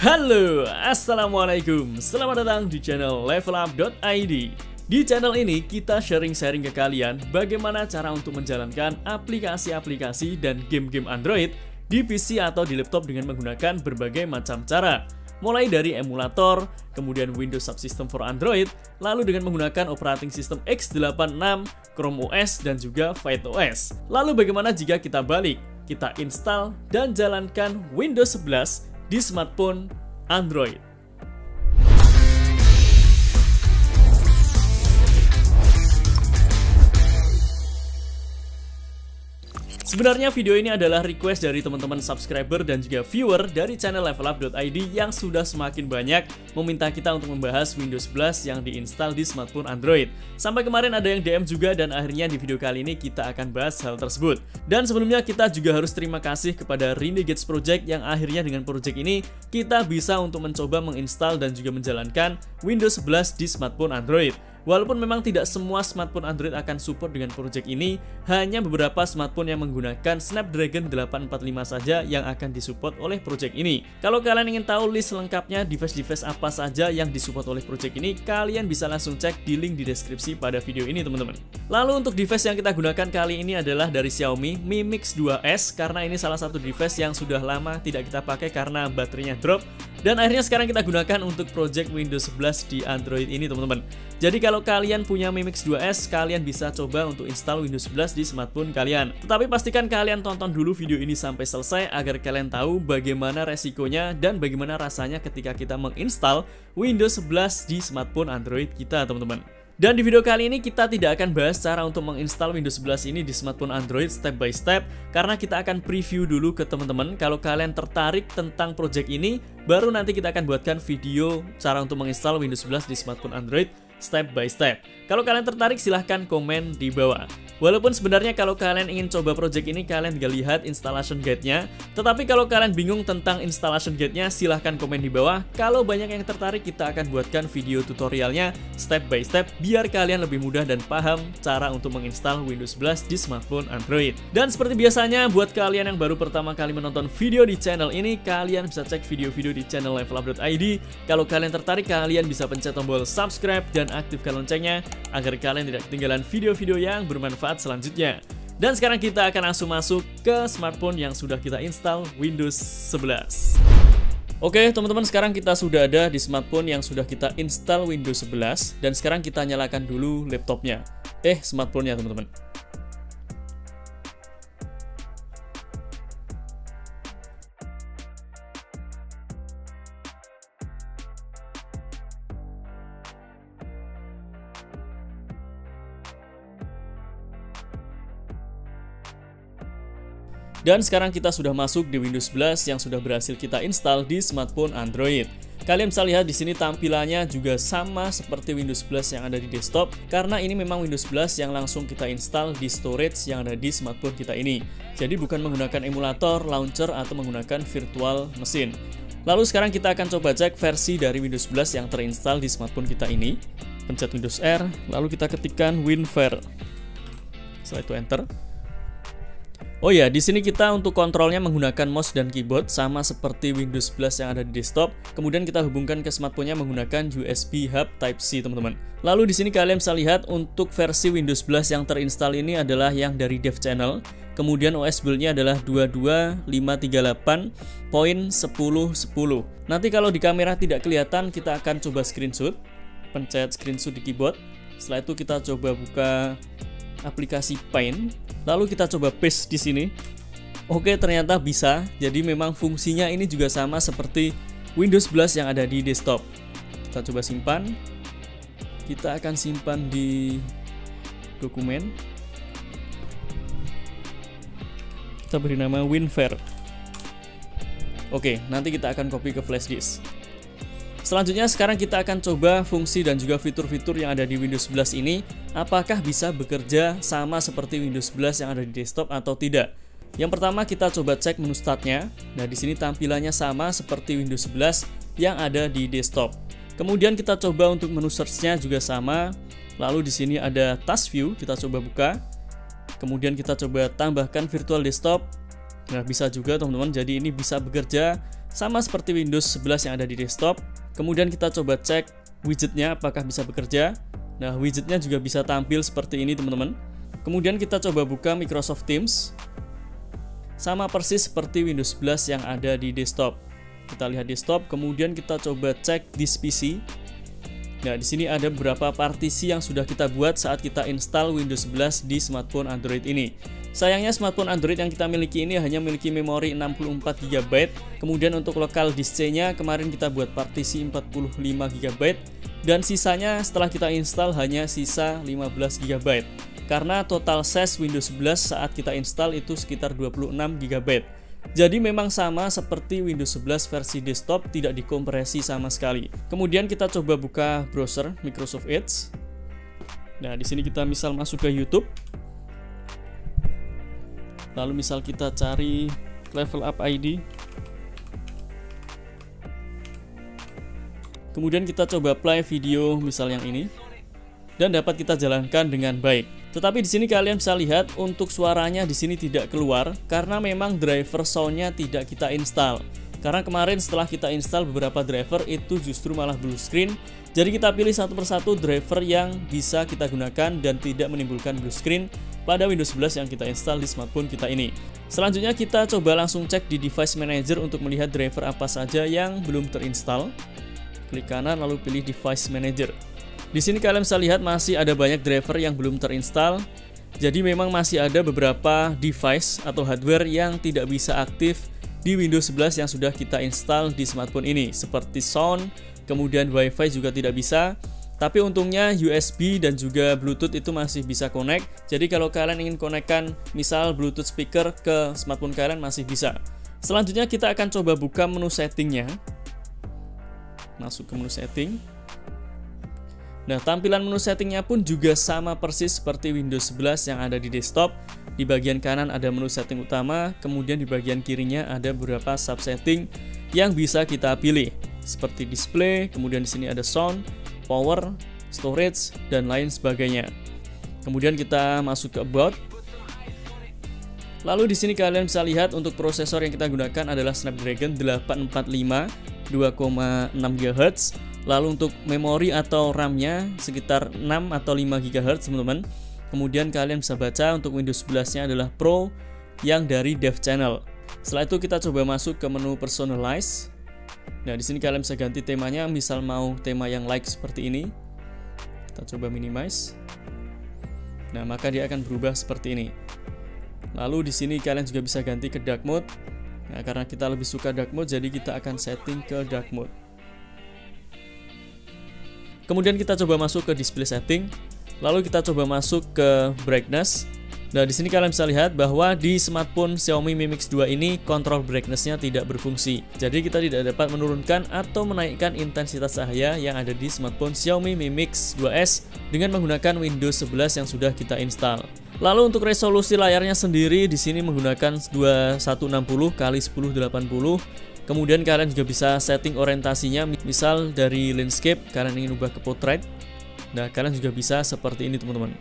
Halo, assalamualaikum. Selamat datang di channel levelup.id. Di channel ini kita sharing-sharing ke kalian bagaimana cara untuk menjalankan aplikasi-aplikasi dan game-game Android di PC atau di laptop dengan menggunakan berbagai macam cara. Mulai dari emulator, kemudian Windows Subsystem for Android, lalu dengan menggunakan operating system x86, Chrome OS, dan juga FatOS. Lalu bagaimana jika kita balik? Kita install dan jalankan Windows 11 di smartphone Android. Sebenarnya video ini adalah request dari teman-teman subscriber dan juga viewer dari channel levelup.id yang sudah semakin banyak meminta kita untuk membahas Windows 11 yang diinstal di smartphone Android. Sampai kemarin ada yang DM juga dan akhirnya di video kali ini kita akan bahas hal tersebut. Dan sebelumnya kita juga harus terima kasih kepada Renegades Project yang akhirnya dengan project ini kita bisa untuk mencoba menginstal dan juga menjalankan Windows 11 di smartphone Android. Walaupun memang tidak semua smartphone Android akan support dengan project ini, hanya beberapa smartphone yang menggunakan Snapdragon 845 saja yang akan disupport oleh project ini. Kalau kalian ingin tahu list lengkapnya device-device apa saja yang disupport oleh project ini, kalian bisa langsung cek di link di deskripsi pada video ini teman-teman. Lalu untuk device yang kita gunakan kali ini adalah dari Xiaomi Mi Mix 2S, karena ini salah satu device yang sudah lama tidak kita pakai karena baterainya drop. Dan akhirnya sekarang kita gunakan untuk project Windows 11 di Android ini teman-teman. Jadi kalau kalian punya Mi Mix 2S, kalian bisa coba untuk install Windows 11 di smartphone kalian. Tetapi pastikan kalian tonton dulu video ini sampai selesai agar kalian tahu bagaimana resikonya dan bagaimana rasanya ketika kita menginstal Windows 11 di smartphone Android kita teman-teman. Dan di video kali ini kita tidak akan bahas cara untuk menginstal Windows 11 ini di smartphone Android step by step, karena kita akan preview dulu ke teman-teman. Kalau kalian tertarik tentang project ini, baru nanti kita akan buatkan video cara untuk menginstal Windows 11 di smartphone Android step by step. Kalau kalian tertarik silahkan komen di bawah. Walaupun sebenarnya kalau kalian ingin coba project ini kalian tinggal lihat installation guide-nya. Tetapi kalau kalian bingung tentang installation guide-nya silahkan komen di bawah. Kalau banyak yang tertarik kita akan buatkan video tutorialnya step by step biar kalian lebih mudah dan paham cara untuk menginstal Windows 11 di smartphone Android. Dan seperti biasanya buat kalian yang baru pertama kali menonton video di channel ini, kalian bisa cek video-video di channel levelup.id. Kalau kalian tertarik kalian bisa pencet tombol subscribe dan aktifkan loncengnya agar kalian tidak ketinggalan video-video yang bermanfaat selanjutnya. Dan sekarang kita akan langsung masuk ke smartphone yang sudah kita install Windows 11. Oke teman-teman, sekarang kita sudah ada di smartphone yang sudah kita install Windows 11. Dan sekarang kita nyalakan dulu laptopnya, smartphone-nya teman-teman. Dan sekarang kita sudah masuk di Windows 11 yang sudah berhasil kita install di smartphone Android. Kalian bisa lihat di sini tampilannya juga sama seperti Windows 11 yang ada di desktop, karena ini memang Windows 11 yang langsung kita install di storage yang ada di smartphone kita ini. Jadi bukan menggunakan emulator, launcher, atau menggunakan virtual mesin. Lalu sekarang kita akan coba cek versi dari Windows 11 yang terinstall di smartphone kita ini. Pencet Windows R, lalu kita ketikkan WinVer. Setelah itu enter. Oh ya, di sini kita untuk kontrolnya menggunakan mouse dan keyboard sama seperti Windows 11 yang ada di desktop. Kemudian kita hubungkan ke smartphone-nya menggunakan USB hub Type-C, teman-teman. Lalu di sini kalian bisa lihat untuk versi Windows 11 yang terinstall ini adalah yang dari Dev Channel. Kemudian OS build-nya adalah 22538.10.10. Nanti kalau di kamera tidak kelihatan, kita akan coba screenshot. Pencet screenshot di keyboard. Setelah itu kita coba buka aplikasi Paint, lalu kita coba paste di sini. Oke, ternyata bisa. Jadi memang fungsinya ini juga sama seperti Windows 11 yang ada di desktop. Kita coba simpan. Kita akan simpan di dokumen. Kita beri nama WinVer. Oke, nanti kita akan copy ke flash disk. Selanjutnya sekarang kita akan coba fungsi dan juga fitur-fitur yang ada di Windows 11 ini, apakah bisa bekerja sama seperti Windows 11 yang ada di desktop atau tidak. Yang pertama kita coba cek menu startnya. Nah, di sini tampilannya sama seperti Windows 11 yang ada di desktop. Kemudian kita coba untuk menu search-nya juga sama. Lalu di sini ada task view, kita coba buka. Kemudian kita coba tambahkan virtual desktop. Nah, bisa juga teman-teman, jadi ini bisa bekerja Sama seperti Windows 11 yang ada di desktop. Kemudian kita coba cek widgetnya apakah bisa bekerja. Nah, widgetnya juga bisa tampil seperti ini teman-teman. Kemudian kita coba buka Microsoft Teams. Sama persis seperti Windows 11 yang ada di desktop. Kita lihat desktop, kemudian kita coba cek this PC. Nah, di sini ada beberapa partisi yang sudah kita buat saat kita install Windows 11 di smartphone Android ini. Sayangnya smartphone Android yang kita miliki ini hanya memiliki memori 64 GB. Kemudian untuk local disk C-nya kemarin kita buat partisi 45 GB. Dan sisanya setelah kita install hanya sisa 15 GB. Karena total size Windows 11 saat kita install itu sekitar 26 GB. Jadi memang sama seperti Windows 11 versi desktop, tidak dikompresi sama sekali. Kemudian kita coba buka browser Microsoft Edge. Nah, di sini kita misal masuk ke YouTube. Lalu misal kita cari Level Up ID. Kemudian kita coba play video misal yang ini. Dan dapat kita jalankan dengan baik. Tetapi di sini kalian bisa lihat untuk suaranya di sini tidak keluar karena memang driver soundnya tidak kita install. Karena kemarin setelah kita install beberapa driver itu justru malah blue screen. Jadi kita pilih satu persatu driver yang bisa kita gunakan dan tidak menimbulkan blue screen pada Windows 11 yang kita install di smartphone kita ini. Selanjutnya kita coba langsung cek di Device Manager untuk melihat driver apa saja yang belum terinstall. Klik kanan lalu pilih Device Manager. Di sini kalian bisa lihat masih ada banyak driver yang belum terinstall. Jadi memang masih ada beberapa device atau hardware yang tidak bisa aktif di Windows 11 yang sudah kita install di smartphone ini, seperti sound, kemudian WiFi juga tidak bisa. Tapi untungnya USB dan juga Bluetooth itu masih bisa connect. Jadi kalau kalian ingin konekkan misal Bluetooth speaker ke smartphone kalian masih bisa. Selanjutnya kita akan coba buka menu settingnya. Masuk ke menu setting. Nah, tampilan menu settingnya pun juga sama persis seperti Windows 11 yang ada di desktop. Di bagian kanan ada menu setting utama, kemudian di bagian kirinya ada beberapa subsetting yang bisa kita pilih, seperti display, kemudian di sini ada sound, power, storage, dan lain sebagainya. Kemudian kita masuk ke about. Lalu di sini kalian bisa lihat untuk prosesor yang kita gunakan adalah Snapdragon 845 2,6 GHz. Lalu untuk memori atau RAM-nya sekitar 6 atau 5 GHz teman-teman. Kemudian kalian bisa baca untuk Windows 11-nya adalah Pro yang dari Dev Channel. Setelah itu kita coba masuk ke menu Personalize. Nah, di sini kalian bisa ganti temanya, misal mau tema yang like seperti ini. Kita coba minimize. Nah, maka dia akan berubah seperti ini. Lalu di sini kalian juga bisa ganti ke dark mode. Nah, karena kita lebih suka dark mode, jadi kita akan setting ke dark mode. Kemudian kita coba masuk ke display setting, lalu kita coba masuk ke brightness. Nah, di sini kalian bisa lihat bahwa di smartphone Xiaomi Mi Mix 2 ini kontrol brightness-nya tidak berfungsi. Jadi kita tidak dapat menurunkan atau menaikkan intensitas cahaya yang ada di smartphone Xiaomi Mi Mix 2S dengan menggunakan Windows 11 yang sudah kita install. Lalu untuk resolusi layarnya sendiri di sini menggunakan 2160x1080. Kemudian kalian juga bisa setting orientasinya, misal dari landscape kalian ingin ubah ke portrait. Nah, kalian juga bisa seperti ini teman-teman.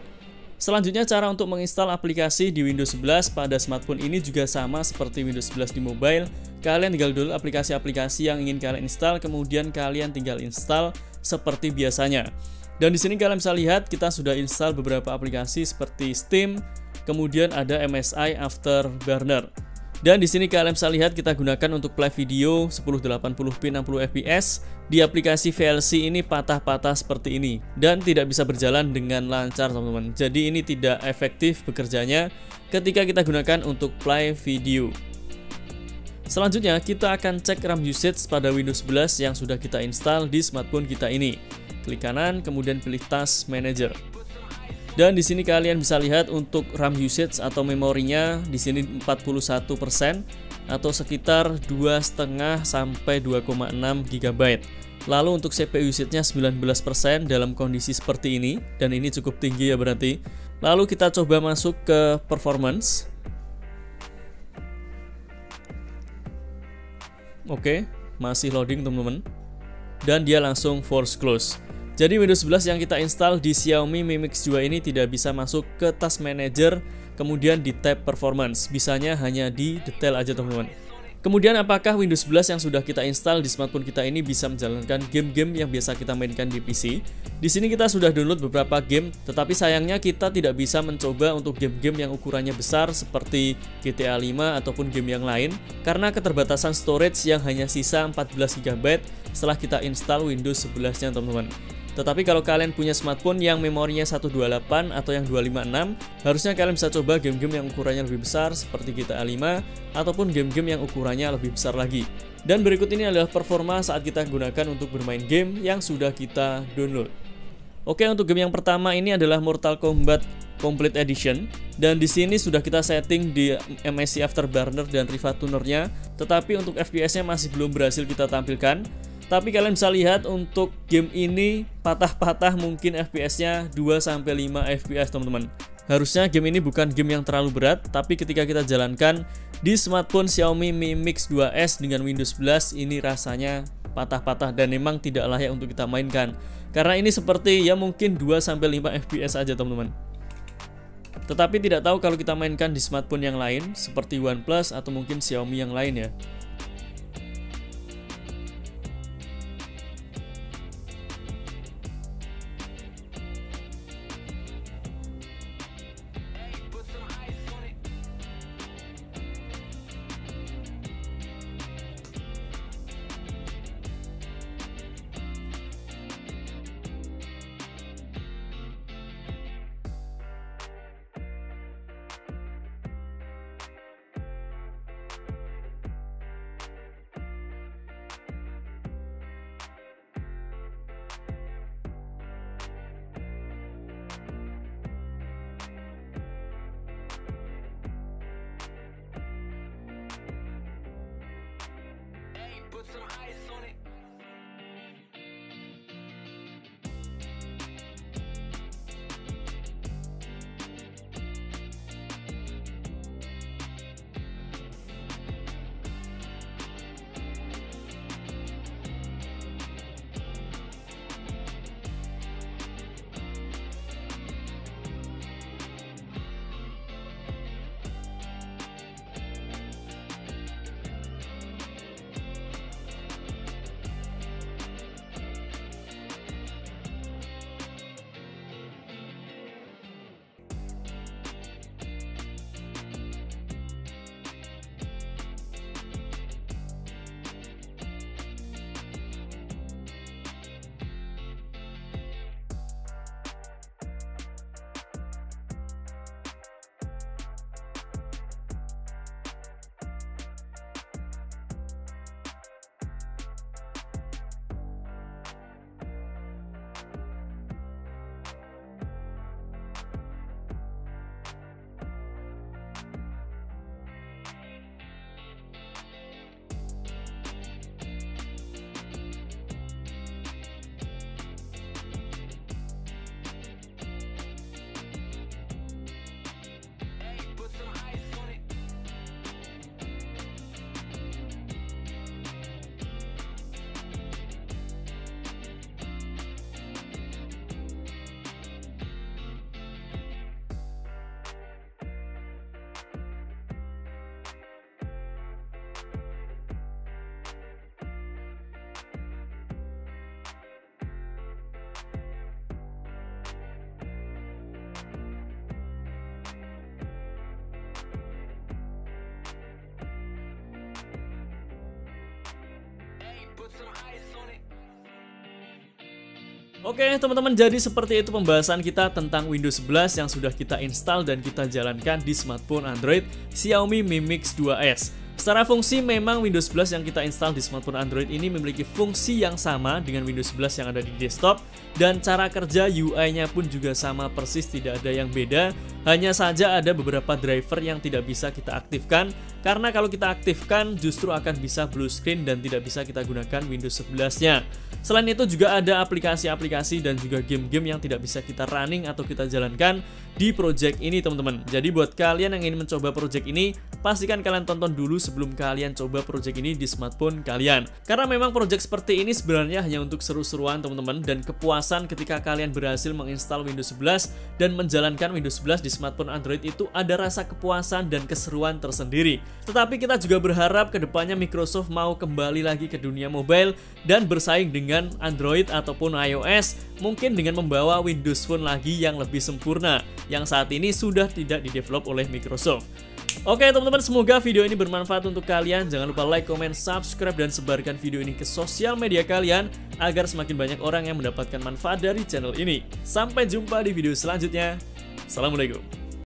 Selanjutnya cara untuk menginstal aplikasi di Windows 11 pada smartphone ini juga sama seperti Windows 11 di mobile. Kalian tinggal download aplikasi-aplikasi yang ingin kalian install, kemudian kalian tinggal install seperti biasanya. Dan di sini kalian bisa lihat kita sudah install beberapa aplikasi seperti Steam, kemudian ada MSI Afterburner. Dan di sini kalian bisa lihat kita gunakan untuk play video 1080p 60 fps. Di aplikasi VLC ini patah-patah seperti ini dan tidak bisa berjalan dengan lancar teman-teman. Jadi ini tidak efektif bekerjanya ketika kita gunakan untuk play video. Selanjutnya kita akan cek RAM usage pada Windows 11 yang sudah kita install di smartphone kita ini. Klik kanan kemudian pilih Task Manager. Dan di sini kalian bisa lihat untuk RAM usage atau memorinya di sini 41% atau sekitar 2,5 sampai 2,6 GB. Lalu untuk CPU usage-nya 19% dalam kondisi seperti ini, dan ini cukup tinggi ya berarti. Lalu kita coba masuk ke performance. Oke, masih loading teman-teman. Dan dia langsung force close. Jadi Windows 11 yang kita install di Xiaomi Mi Mix 2 ini tidak bisa masuk ke Task Manager, kemudian di tab Performance. Bisanya hanya di detail aja teman-teman. Kemudian apakah Windows 11 yang sudah kita install di smartphone kita ini bisa menjalankan game-game yang biasa kita mainkan di PC? Di sini kita sudah download beberapa game, tetapi sayangnya kita tidak bisa mencoba untuk game-game yang ukurannya besar seperti GTA 5 ataupun game yang lain karena keterbatasan storage yang hanya sisa 14 GB setelah kita install Windows 11-nya, teman-teman. Tetapi kalau kalian punya smartphone yang memorinya 128 atau yang 256, harusnya kalian bisa coba game-game yang ukurannya lebih besar seperti GTA 5 ataupun game-game yang ukurannya lebih besar lagi. Dan berikut ini adalah performa saat kita gunakan untuk bermain game yang sudah kita download. Oke, untuk game yang pertama ini adalah Mortal Kombat Complete Edition, dan di sini sudah kita setting di MSI Afterburner dan Riva Tuner-nya, tetapi untuk FPS-nya masih belum berhasil kita tampilkan. Tapi kalian bisa lihat untuk game ini patah-patah mungkin FPS-nya 2-5 FPS, teman-teman. Harusnya game ini bukan game yang terlalu berat, tapi ketika kita jalankan di smartphone Xiaomi Mi Mix 2S dengan Windows 11 ini rasanya patah-patah dan memang tidak layak untuk kita mainkan. Karena ini seperti ya mungkin 2-5 FPS aja, teman-teman. Tetapi tidak tahu kalau kita mainkan di smartphone yang lain seperti OnePlus atau mungkin Xiaomi yang lain ya. Oke teman-teman, jadi seperti itu pembahasan kita tentang Windows 11 yang sudah kita install dan kita jalankan di smartphone Android Xiaomi Mi Mix 2S. Secara fungsi memang Windows 11 yang kita install di smartphone Android ini memiliki fungsi yang sama dengan Windows 11 yang ada di desktop, dan cara kerja UI-nya pun juga sama persis, tidak ada yang beda. Hanya saja ada beberapa driver yang tidak bisa kita aktifkan, karena kalau kita aktifkan justru akan bisa blue screen dan tidak bisa kita gunakan Windows 11-nya. Selain itu juga ada aplikasi-aplikasi dan juga game-game yang tidak bisa kita running atau kita jalankan di project ini teman-teman. Jadi buat kalian yang ingin mencoba project ini, pastikan kalian tonton dulu sebelum kalian coba project ini di smartphone kalian. Karena memang project seperti ini sebenarnya hanya untuk seru-seruan teman-teman, dan kepuasan ketika kalian berhasil menginstal Windows 11 dan menjalankan Windows 11 di smartphone Android itu ada rasa kepuasan dan keseruan tersendiri. Tetapi kita juga berharap kedepannya Microsoft mau kembali lagi ke dunia mobile dan bersaing dengan Android ataupun iOS, mungkin dengan membawa Windows Phone lagi yang lebih sempurna, yang saat ini sudah tidak didevelop oleh Microsoft. Oke teman-teman, semoga video ini bermanfaat untuk kalian. Jangan lupa like, comment, subscribe, dan sebarkan video ini ke sosial media kalian agar semakin banyak orang yang mendapatkan manfaat dari channel ini. Sampai jumpa di video selanjutnya. Assalamualaikum.